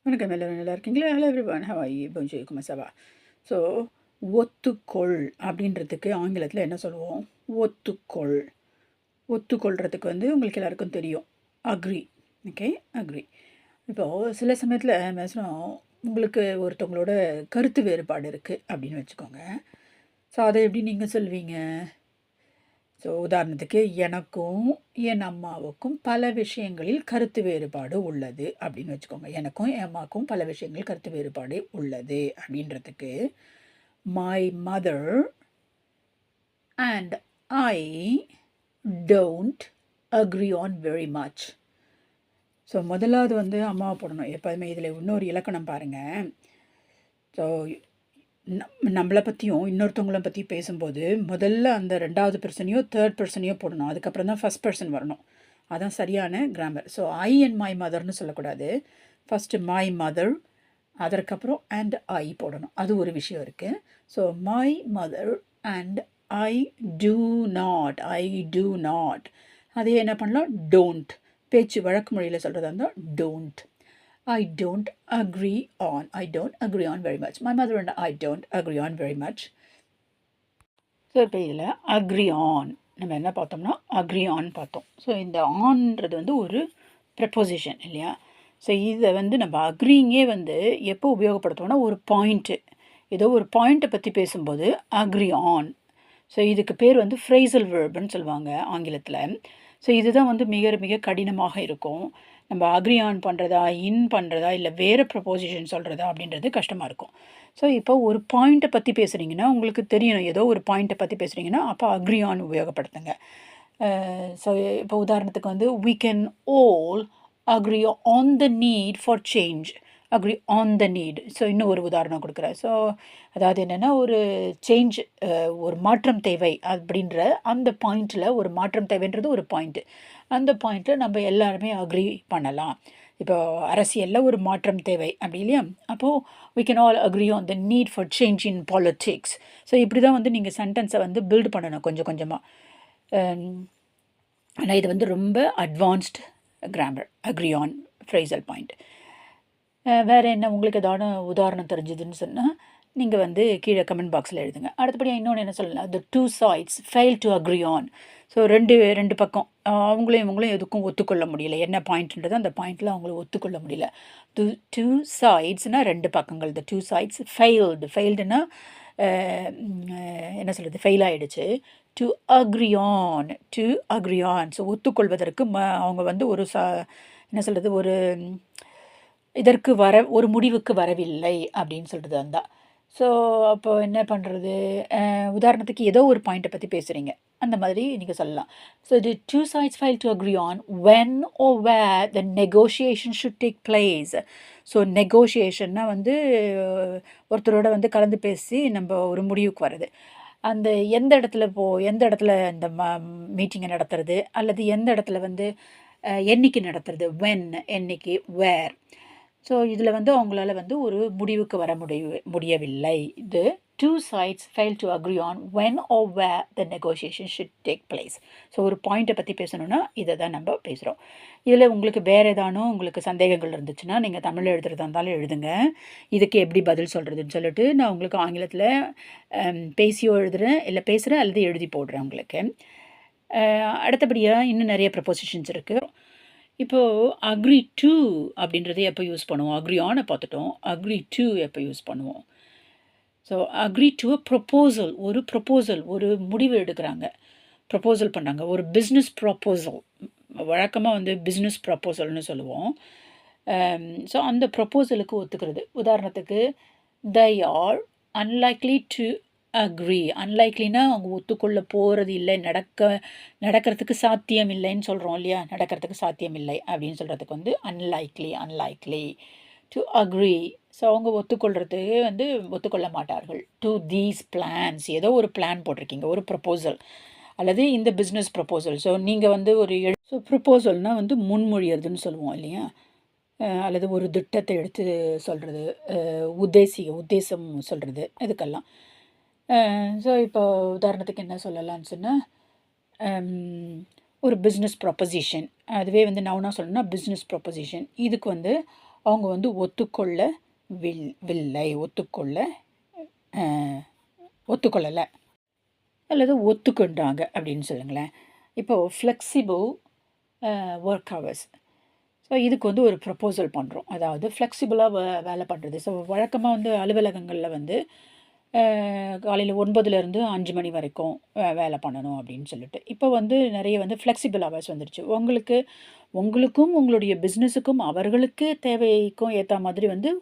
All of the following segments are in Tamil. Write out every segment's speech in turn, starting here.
வணக்கம் எல்லோரும் நல்லா இருக்கீங்களா? Hello everyone, how are you? போன்ஜூர், comment ça va? ஸோ ஒத்துக்கொள் அப்படின்றதுக்கு ஆங்கிலத்தில் என்ன சொல்லுவோம்? ஒத்துக்கொள். ஒத்துக்கொள்கிறதுக்கு உங்களுக்கு எல்லாருக்கும் தெரியும், அக்ரி. Okay, agri. இப்போது சில சமயத்தில் மேக்ஸிமம் உங்களுக்கு ஒருத்தவங்களோட கருத்து வேறுபாடு இருக்குது அப்படின்னு வச்சுக்கோங்க. ஸோ அதை எப்படி நீங்கள் சொல்வீங்க? ஸோ உதாரணத்துக்கு, எனக்கும் என் அம்மாவுக்கும் பல விஷயங்களில் கருத்து வேறுபாடு உள்ளது அப்படின்னு வச்சுக்கோங்க. எனக்கும் என் அம்மாவுக்கும் பல விஷயங்கள் கருத்து வேறுபாடு உள்ளது அப்படின்றதுக்கு, my mother and I don't agree on very much. So முதலாவது அம்மாவை போடணும் எப்போதுமே. இதில் இன்னொரு இலக்கணம் பாருங்கள். ஸோ நம்மளை பற்றியும் இன்னொருத்தவங்கள பற்றி பேசும்போது முதல்ல அந்த ரெண்டாவது பர்சனையோ தேர்ட் பர்சனையோ போடணும். அதுக்கப்புறம் தான் ஃபஸ்ட் பர்சன் வரணும். அதான் சரியான grammar. So I and my மதர்னு சொல்லக்கூடாது. ஃபஸ்ட்டு மை மதர், அதற்கப்புறம் அண்ட் ஐ போடணும். அது ஒரு விஷயம் இருக்குது. So my mother and I do not. அதே என்ன பண்ணலாம்? டோன்ட். பேச்சு வழக்கு மொழியில் சொல்கிறதா இருந்தால் don't. I don't agree on very much. My mother and I don't agree on very much. So இப்போ இதில் அக்ரி ஆன் நம்ம என்ன பார்த்தோம்னா அக்ரி ஆன் பார்த்தோம். ஸோ இந்த ஆன்றது ஒரு ப்ரெப்போசிஷன் இல்லையா? ஸோ இதை நம்ம அக்ரிங்கே எப்போ உபயோகப்படுத்துவோம்னா ஒரு பாயிண்ட்டு, ஏதோ ஒரு பாயிண்ட்டை பற்றி பேசும்போது அக்ரி ஆன். ஸோ இதுக்கு பேர் ஃப்ரேசல் வேர்புன்னு சொல்லுவாங்க ஆங்கிலத்தில். ஸோ இதுதான் மிக மிக கடினமாக இருக்கும். நம்ம அக்ரி ஆன் பண்ணுறதா, இன் பண்ணுறதா, இல்லை வேறு ப்ரப்போசிஷன் சொல்கிறதா அப்படின்றது கஷ்டமாக இருக்கும். ஸோ இப்போ ஒரு பாயிண்ட்டை பற்றி பேசுகிறீங்கன்னா உங்களுக்கு தெரியணும், ஏதோ ஒரு பாயிண்ட்டை பற்றி பேசுகிறீங்கன்னா அப்போ அக்ரி ஆன் உபயோகப்படுத்துங்க. ஸோ இப்போ உதாரணத்துக்கு we can all agree on the need for change. Agri on the need. So இன்னும் ஒரு உதாரணம் கொடுக்குறேன். ஸோ அதாவது என்னென்னா ஒரு சேஞ்ச், ஒரு மாற்றம் தேவை அப்படின்ற அந்த பாயிண்டில், ஒரு மாற்றம் தேவைன்றது ஒரு பாயிண்ட்டு. அந்த பாயிண்ட்டில் நம்ம எல்லாருமே அக்ரி பண்ணலாம். இப்போ அரசியலில் ஒரு மாற்றம் தேவை அப்படி இல்லையா? அப்போது we can all agree on the need for change in politics. So இப்படி தான் நீங்கள் சென்டென்ஸை பில்ட் பண்ணணும் கொஞ்சம் கொஞ்சமாக. ஆனால் இது ரொம்ப advanced grammar, agri on, phrasal point. வேறு என்ன உங்களுக்கு ஏதாவது உதாரணம் தெரிஞ்சுதுன்னு சொன்னால் நீங்கள் கீழே கமெண்ட் பாக்ஸில் எழுதுங்க. அடுத்தபடியாக இன்னொன்று என்ன சொல்லலாம், the two sides fail to agree on. So ரெண்டு பக்கம் அவங்களும் இவங்களும் எதுக்கும் ஒத்துக்கொள்ள முடியல. என்ன பாயிண்ட்ன்றது அந்த பாயிண்டில் அவங்களும் ஒத்துக்கொள்ள முடியல. டூ சைட்ஸ்னால் ரெண்டு பக்கங்கள். the two sides ஃபெயில்டுனா என்ன சொல்கிறது, ஃபெயில் ஆகிடுச்சு. To agree on. ஸோ ஒத்துக்கொள்வதற்கு அவங்க ஒரு என்ன சொல்கிறது, இதற்கு ஒரு முடிவுக்கு வரவில்லை அப்படின்னு சொல்கிறது அந்த. ஸோ அப்போ என்ன பண்ணுறது? உதாரணத்துக்கு ஏதோ ஒரு பாயிண்ட்டை பற்றி பேசுகிறீங்க, அந்த மாதிரி நீங்கள் சொல்லலாம். So the two sides fail to agree on when or where the negotiation should take place. So நெகோஷியேஷன்னா ஒருத்தரோட கலந்து பேசி நம்ம ஒரு முடிவுக்கு வர்றது. அந்த எந்த இடத்துல இந்த மீட்டிங்கை நடத்துறது, அல்லது எந்த இடத்துல என்னைக்கு நடத்துறது, when, என்னைக்கு, where. ஸோ இதில் அவங்களால ஒரு முடிவுக்கு வர முடியவில்லை. இது two sides fail to agree on when or where the negotiation should take place. So ஒரு பாயிண்ட்டை பற்றி பேசணுன்னா இதை தான் நம்ம பேசுகிறோம். இதில் உங்களுக்கு வேறு உங்களுக்கு சந்தேகங்கள் இருந்துச்சுன்னா நீங்கள் தமிழில் எழுதுறதா இருந்தாலும் எழுதுங்க. இதுக்கு எப்படி பதில் சொல்கிறதுன்னு சொல்லிட்டு நான் உங்களுக்கு ஆங்கிலத்தில் பேசியோ எழுதுகிறேன், இல்லை பேசுகிறேன், அல்லது எழுதி போடுறேன் உங்களுக்கு. அடுத்தபடியாக இன்னும் நிறைய ப்ரப்போசிஷன்ஸ் இருக்குது. இப்போது அக்ரி டு அப்படின்றத எப்போ யூஸ் பண்ணுவோம்? அக்ரி ஆனை பார்த்துட்டோம். அக்ரி டு எப்போ யூஸ் பண்ணுவோம்? ஸோ அக்ரி டு ப்ரொப்போசல், ஒரு முடிவு எடுக்கிறாங்க, ப்ரொப்போசல் பண்ணுறாங்க, ஒரு பிஸ்னஸ் ப்ரொப்போசல். வழக்கமாக பிஸ்னஸ் ப்ரொப்போசல்னு சொல்லுவோம். ஸோ அந்த ப்ரொப்போசலுக்கு ஒத்துக்கிறது. உதாரணத்துக்கு, they are unlikely to agree. அன்லைக்லினா அவங்க ஒத்துக்கொள்ள போகிறது இல்லை, நடக்கிறதுக்கு சாத்தியம் இல்லைன்னு சொல்கிறோம் இல்லையா? நடக்கிறதுக்கு சாத்தியம் இல்லை அப்படின்னு சொல்கிறதுக்கு அன்லைக்லி டு அக்ரி. ஸோ அவங்க ஒத்துக்கொள்கிறதுக்கு ஒத்துக்கொள்ள மாட்டார்கள். டு தீஸ் பிளான்ஸ், ஏதோ ஒரு பிளான் போட்டிருக்கீங்க, ஒரு ப்ரப்போசல், அல்லது இந்த பிஸ்னஸ் ப்ரப்போசல். ஸோ நீங்கள் ஒரு ப்ரப்போசல்னால் முன்மொழியறதுன்னு சொல்லுவோம் இல்லையா? அல்லது ஒரு திட்டத்தை எடுத்து சொல்கிறது, உத்தேசம் சொல்கிறது, இதுக்கெல்லாம். ஸோ இப்போ உதாரணத்துக்கு என்ன சொல்லலாம்னு சொன்னால், ஒரு பிஸ்னஸ் ப்ரொப்போசிஷன், அதுவே நவுனாக சொல்லணும்னா பிஸ்னஸ் ப்ரொப்போசிஷன். இதுக்கு அவங்க வந்து ஒத்துக்கொள்ளலை அல்லது ஒத்துக்கொண்டாங்க அப்படின்னு சொல்லுங்களேன். இப்போது ஃப்ளெக்சிபிள் ஒர்க் ஹவர்ஸ். ஸோ இதுக்கு வந்து ஒரு ப்ரப்போசல் பண்ணுறோம். அதாவது ஃப்ளெக்சிபிளாக வேலை பண்ணுறது. ஸோ வழக்கமாக வந்து அலுவலகங்களில் வந்து காலையில் 9லேருந்து 5 மணி வரைக்கும் வேலை பண்ணணும் அப்படின்னு சொல்லிட்டு. இப்போ வந்து நிறைய வந்து ஃப்ளெக்சிபிள் ஹவர்ஸ் வந்துடுச்சு. உங்களுக்கும் உங்களுடைய பிஸ்னஸுக்கும் அவர்களுக்கு தேவைக்கும் ஏற்ற மாதிரி வந்து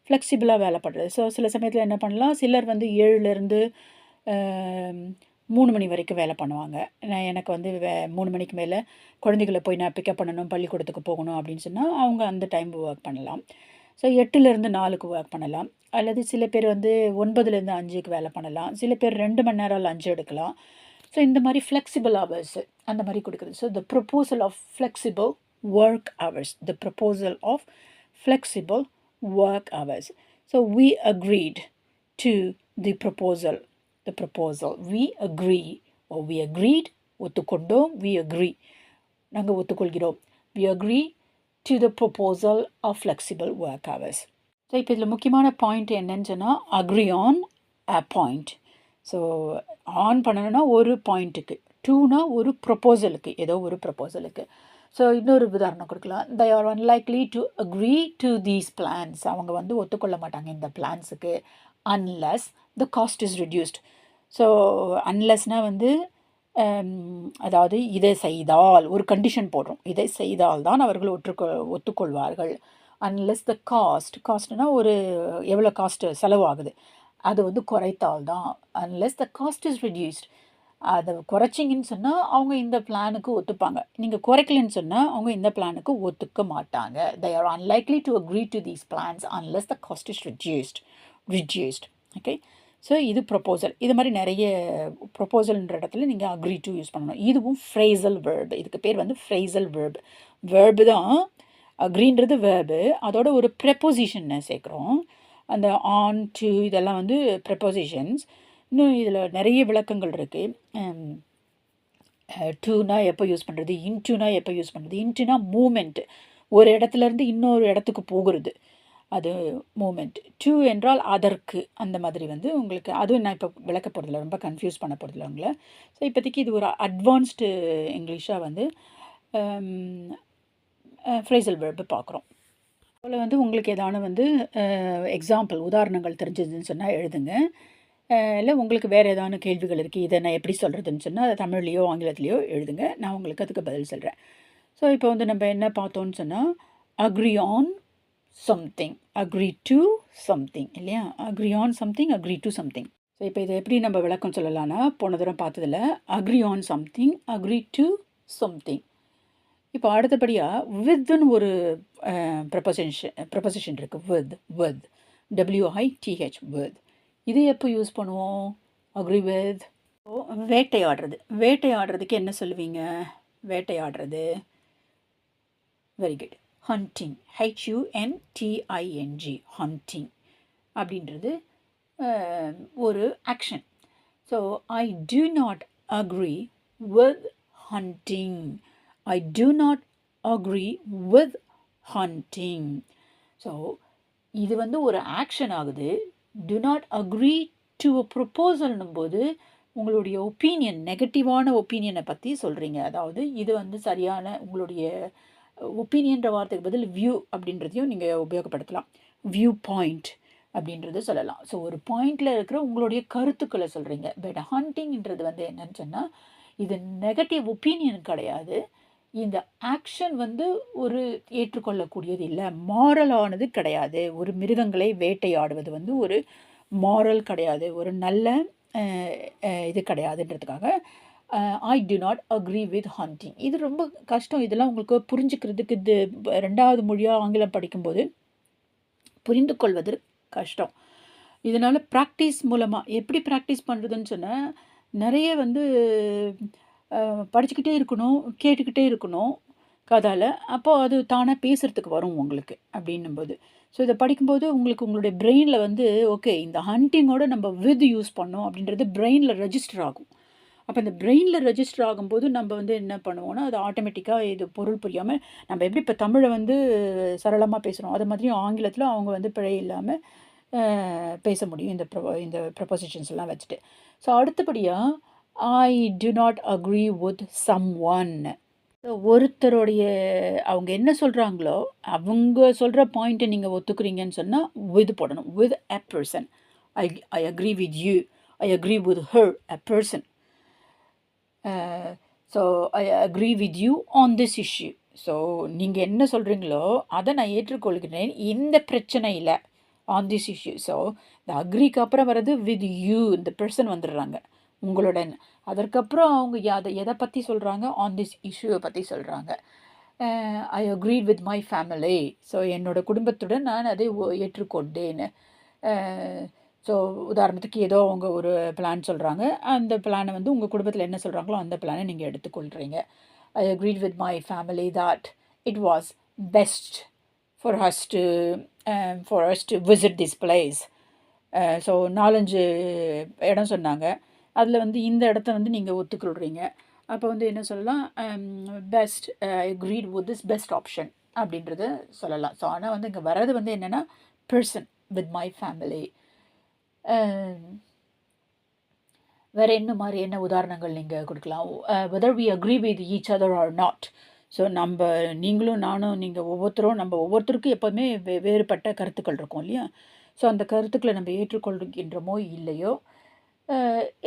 ஃப்ளெக்சிபிளாக வேலை பண்ணுறது. ஸோ சில சமயத்தில் என்ன பண்ணலாம், சிலர் வந்து 7லேருந்து 3 மணி வரைக்கும் வேலை பண்ணுவாங்க. எனக்கு வந்து 3 மணிக்கு மேலே குழந்தைகளை போய் நான் பிக்கப் பண்ணணும், பள்ளிக்கூடத்துக்கு போகணும் அப்படின்னு சொன்னால் அவங்க அந்த டைம் ஒர்க் பண்ணலாம். ஸோ 8லேருந்து 4க்கு ஒர்க் பண்ணலாம். அல்லது சில பேர் வந்து 9லேருந்து 5க்கு வேலை பண்ணலாம். சில பேர் 2 மணி நேரம் லஞ்ச் எடுக்கலாம். ஸோ இந்த மாதிரி ஃப்ளெக்சிபிள் ஹவர்ஸு அந்த மாதிரி கொடுக்குறது. So the proposal of flexible work hours. The proposal of flexible work hours. So we agreed to the proposal. We agreed. ஒத்துக்கொண்டோம். we agree. நாங்கள் ஒத்துக்கொள்கிறோம். we agree to the proposal of flexible work hours. So இப்போ இதில் முக்கியமான பாயிண்ட் என்னன்னு சொன்னால் agree on a point. So on பண்ணணும்னா ஒரு பாயிண்ட்டுக்கு, டூனா ஒரு ப்ரொப்போசலுக்கு, ஏதோ ஒரு ப்ரொப்போசலுக்கு. ஸோ இன்னொரு உதாரணம் கொடுக்கலாம். they are unlikely to agree to these plans. அவங்க வந்து ஒத்துக்கொள்ள மாட்டாங்க இந்த பிளான்ஸுக்கு unless the cost is reduced. So unlessனால் வந்து அதாவது இதை செய்தால் ஒரு கண்டிஷன் போடுறோம். இதை செய்தால் தான் அவர்கள் ஒத்துக்கொள்வார்கள். அன்லெஸ் த காஸ்ட்னா ஒரு எவ்வளோ காஸ்ட்டு செலவாகுது அது வந்து குறைத்தால் தான். Unless the cost is reduced. அதை குறைச்சிங்கன்னு சொன்னால் அவங்க இந்த பிளானுக்கு ஒத்துப்பாங்க. நீங்கள் குறைக்கலன்னு சொன்னால் அவங்க இந்த பிளானுக்கு ஒத்துக்க மாட்டாங்க. they are unlikely to agree to these plans unless the cost is reduced. Okay. So இது ப்ரொப்போசல். இது மாதிரி நிறைய ப்ரொப்போசல்ன்ற இடத்துல நீங்கள் அக்ரி டு யூஸ் பண்ணணும். இதுவும் ஃப்ரேசல் வேர்பு. இதுக்கு பேர் வந்து ஃப்ரேசல் வேர்பு தான். அக்ரின்றது வேர்பு, அதோட ஒரு ப்ரெப்போசிஷனை சேர்க்குறோம். அந்த ஆன் டு இதெல்லாம் வந்து ப்ரெப்போசிஷன்ஸ். இன்னும் இதில் நிறைய விளக்கங்கள் இருக்குது. டூனா எப்போ யூஸ் பண்ணுறது, இன்டூனா எப்போ யூஸ் பண்ணுறது. இன்டூனா மூமெண்ட், ஒரு இடத்துலேருந்து இன்னொரு இடத்துக்கு போகிறது, அது மூமெண்ட். டூ என்றால் அதற்கு, அந்த மாதிரி வந்து உங்களுக்கு அதுவும் நான் இப்போ விளக்க போகிறதில்ல, ரொம்ப கன்ஃபியூஸ் பண்ண போகிறதில்ல உங்களை. ஸோ இப்போதைக்கு இது ஒரு அட்வான்ஸ்டு இங்கிலீஷாக வந்து ஃப்ரேசல் வேர்பு பார்க்குறோம். அதில் வந்து உங்களுக்கு ஏதான வந்து எக்ஸாம்பிள் உதாரணங்கள் தெரிஞ்சதுன்னு சொன்னால் எழுதுங்க. இல்லை உங்களுக்கு வேறு ஏதான கேள்விகள் இருக்குது, இதை நான் எப்படி சொல்கிறதுன்னு சொன்னால் அதை தமிழ்லையோ ஆங்கிலத்துலேயோ எழுதுங்க, நான் உங்களுக்கு அதுக்கு பதில் சொல்கிறேன். ஸோ இப்போ வந்து நம்ம என்ன பார்த்தோன்னு சொன்னால் agri on something, agree to something இல்லையா. Agri on something, agree to something. So இப்போ இதை எப்படி நம்ம விளக்கம் சொல்லலாம்னா, போன தூரம் பார்த்ததில் agri on something, agree to something. இப்போ அடுத்தபடியாக வித்னு ஒரு ப்ரப்போசிஷன் இருக்குது. With WITH with. இது எப்போ யூஸ் பண்ணுவோம்? Agree with. வேட்டையாடுறதுக்கு என்ன சொல்லுவீங்க? வேட்டையாடுறது, very good, hunting, HUNTING, hunting அப்படின்றது ஒரு action. So I do not agree with hunting. I do not agree with hunting. So இது வந்து ஒரு ஆக்ஷன் ஆகுது. do not agree to a ப்ரொப்போசல்னும் போது உங்களுடைய ஒப்பீனியன், நெகட்டிவான ஒப்பீனியனை பற்றி சொல்கிறீங்க. அதாவது இது வந்து சரியான, உங்களுடைய ஒப்பீனியன்ற வார்த்தைக்கு பதில் வியூ அப்படின்றதையும் நீங்கள் உபயோகப்படுத்தலாம். வியூ பாயிண்ட் அப்படின்றது சொல்லலாம். ஸோ ஒரு பாயிண்டில் இருக்கிற உங்களுடைய கருத்துக்களை சொல்கிறீங்க. பட் ஹண்டிங்ன்றது வந்து என்னன்னு சொன்னால் இது நெகட்டிவ் ஒப்பீனியன் கிடையாது. இந்த ஆக்ஷன் வந்து ஒரு ஏற்றுக்கொள்ளக்கூடியது இல்லை, மாரலானது கிடையாது. ஒரு மிருகங்களை வேட்டையாடுவது வந்து ஒரு மாரல் கிடையாது, ஒரு நல்ல இது கிடையாதுன்றதுக்காக ஐ do not agree with hunting. இது ரொம்ப கஷ்டம். இதெல்லாம் உங்களுக்கு புரிஞ்சுக்கிறதுக்கு இது ரெண்டாவது மொழியாக ஆங்கிலம் படிக்கும்போது புரிந்து கொள்வது கஷ்டம். இதனால் ப்ராக்டிஸ் மூலமாக எப்படி ப்ராக்டிஸ் பண்ணுறதுன்னு சொன்னால் நிறைய வந்து படிச்சுக்கிட்டே இருக்கணும், கேட்டுக்கிட்டே இருக்கணும் கதால். அப்போது அது தானாக பேசுகிறதுக்கு வரும் உங்களுக்கு அப்படின்னும்போது. ஸோ இதை படிக்கும்போது உங்களுக்கு உங்களுடைய பிரெயினில் வந்து ஓகே இந்த ஹண்டிங்கோடு நம்ம வித் யூஸ் பண்ணோம் அப்படின்றது பிரெயினில் ரெஜிஸ்டர் ஆகும். அப்போ இந்த பிரெயினில் ரெஜிஸ்டர் ஆகும்போது நம்ம வந்து என்ன பண்ணுவோம்னா அது ஆட்டோமேட்டிக்காக இது பொருள் புரியாமல் நம்ம எப்படி இப்போ தமிழை வந்து சரளமாக பேசுகிறோம் அது மாதிரி ஆங்கிலத்தில் அவங்க வந்து பிழை இல்லாமல் பேச முடியும் இந்த ப்ரொபோசிஷன்ஸ் எல்லாம் வச்சுட்டு. ஸோ அடுத்தபடியாக I do not agree with someone. ஒருத்தருடைய அவங்க என்ன சொல்கிறாங்களோ அவங்க சொல்கிற பாயிண்ட்டை நீங்கள் ஒத்துக்கிறீங்கன்னு சொன்னால் வித் போடணும். With a person. I agree with you. I agree with her a person. So I agree with you on this issue. So நீங்கள் என்ன சொல்கிறீங்களோ அதை நான் ஏற்றுக்கொள்கிறேன் இந்த பிரச்சனையில் ஆன் திஸ் இஷ்யூ. ஸோ இந்த அக்ரிக்கு அப்புறம் வர்றது வித் யூ இந்த பர்சன் வந்துடுறாங்க உங்களுடன். அதற்கப்புறம் அவங்க எதை பற்றி சொல்கிறாங்க ஆன் திஸ் இஷ்யூவை பற்றி சொல்கிறாங்க. I agreed with my family. So என்னோடய குடும்பத்துடன் நான் அதை ஏற்றுக்கொண்டேன். ஸோ உதாரணத்துக்கு ஏதோ அவங்க ஒரு பிளான் சொல்கிறாங்க அந்த பிளானை வந்து உங்கள் குடும்பத்தில் என்ன சொல்கிறாங்களோ அந்த பிளானை நீங்கள் எடுத்துக்கொள்கிறீங்க. I agreed with my family that it was best for us to visit this place. So 4-5 இடம் சொன்னாங்க. அதில் வந்து இந்த இடத்த வந்து நீங்கள் ஒத்துக்கொள்கிறீங்க. அப்போ வந்து என்ன சொல்லலாம், best agreed with this best option அப்படின்றத சொல்லலாம். ஸோ ஆனால் வந்து இங்கே வர்றது வந்து என்னென்னா பர்சன் வித் மை ஃபேமிலி. வேறு என்ன உதாரணங்கள் நீங்கள் கொடுக்கலாம்? whether we agree with each other or not. So நீங்களும் நானும் நீங்கள் ஒவ்வொருத்தருக்கும் எப்போதுமே வேறுபட்ட கருத்துக்கள் இருக்கும் இல்லையா? ஸோ அந்த கருத்துக்களை நம்ம ஏற்றுக்கொள்கின்றமோ இல்லையோ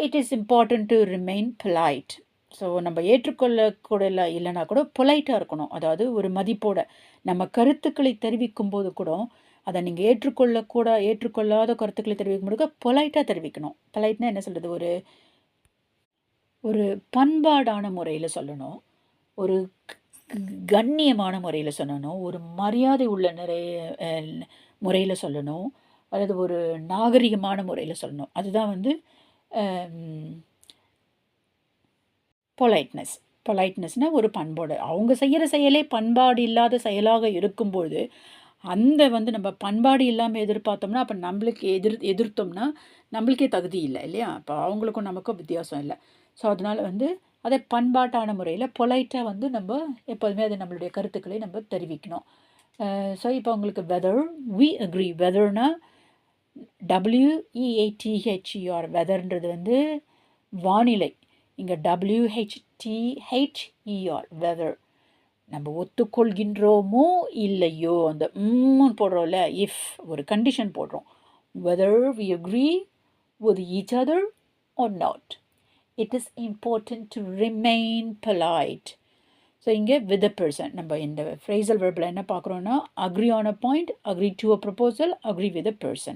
it is important to remain polite. So நம்ம ஏற்றுக்கொள்ளக்கூட இல்லைனா கூட பொலைட்டாக இருக்கணும். அதாவது ஒரு மதிப்போட நம்ம கருத்துக்களை தெரிவிக்கும் போது கூட அதை நீங்கள் ஏற்றுக்கொள்ளாத கருத்துக்களை தெரிவிக்கும் போது பொலைட்டாக தெரிவிக்கணும். பொலைட்னா என்ன சொல்கிறது, ஒரு பண்பாடான முறையில் சொல்லணும், ஒரு கண்ணியமான முறையில் சொல்லணும், ஒரு மரியாதை உள்ள முறையில் சொல்லணும், அல்லது ஒரு நாகரிகமான முறையில் சொல்லணும். அதுதான் வந்து பொலைட்னஸ்னால் ஒரு பண்பாடு. அவங்க செய்கிற செயலே பண்பாடு இல்லாத செயலாக இருக்கும்போது அந்த வந்து நம்ம பண்பாடு இல்லாமல் எதிர்பார்த்தோம்னா அப்போ நம்மளுக்கு எதிர்த்தோம்னா நம்மளுக்கே தகுதி இல்லை இல்லையா? அப்போ அவங்களுக்கும் நமக்கும் வித்தியாசம் இல்லை. ஸோ அதனால் வந்து அதை பண்பாட்டான முறையில் பொலைட்டாக வந்து நம்ம எப்போதுமே அதை நம்மளுடைய கருத்துக்களை நம்ம தெரிவிக்கணும். ஸோ இப்போ உங்களுக்கு வெதர் வி அக்ரி. வெதர்னா WEATHER. வெதர்ன்றது வந்து வானிலை. இங்கே WHTHER வெதர். நம்ம ஒத்துக்கொள்கின்றோமோ இல்லையோ அந்த போடுறோம்ல, இஃப் ஒரு கண்டிஷன் போடுறோம். Whether we agree with each other or not. It is important to remain polite. So இங்கே with a person. நம்ம இந்த phrasal verbல என்ன பார்க்குறோன்னா agree on a point, agree to a proposal, agree with a person.